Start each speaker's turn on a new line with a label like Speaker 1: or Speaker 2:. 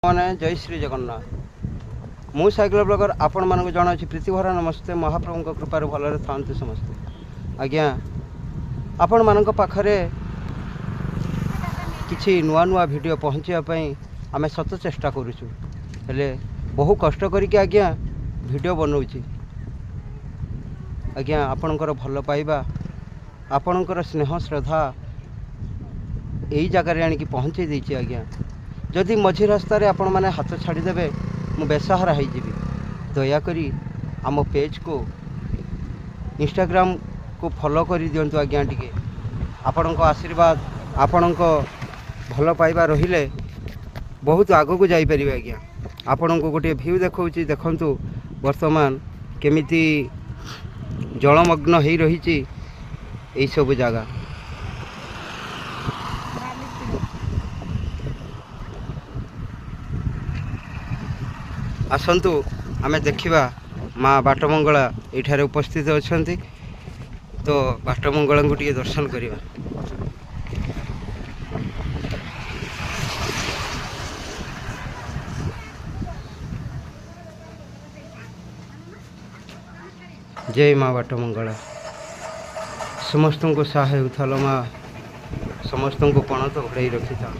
Speaker 1: मैंने जय श्री जगन्नाथ मु साइकेल ब्लॉगर आपण मानक जनावि प्रीतिभरा नमस्ते महाप्रभु कृपार भलरे था समस्ते आज्ञा आपण मानक पाखरे किछि नुआ नुआ वीडियो पहुँचापी आम सत चेष्टा करुचु हेले बहु कष्ट करके आज्ञा वीडियो बनाऊँगी आज्ञा आपणकर भल पाइबा आपणकर स्नेह श्रद्धा यही जगार आणिकी पहुँचे देछि आज्ञा जदि मझी रास्तार आपण मैंने हाथ छाड़देवे मु बेसहारा होजी दयाकोरी आम पेज को इंस्टाग्राम को फॉलो कर दिंतु आज्ञा टिके आपण आशीर्वाद आपण भल पाइबा रहिले बहुत आग को जापर आज्ञा आपण को गोटे व्यू देखा देखु वर्तमान केमिति जलमग्न हो रही यही सब जगह आसतु आमे देखिबा माँ बाटमंगला ये उपस्थित अच्छा तो बाटमंगला को टे दर्शन करवा जय माँ बाटमंगला समस्त को सहाय उथल माँ समस्त को पणत घोड़े रखी था।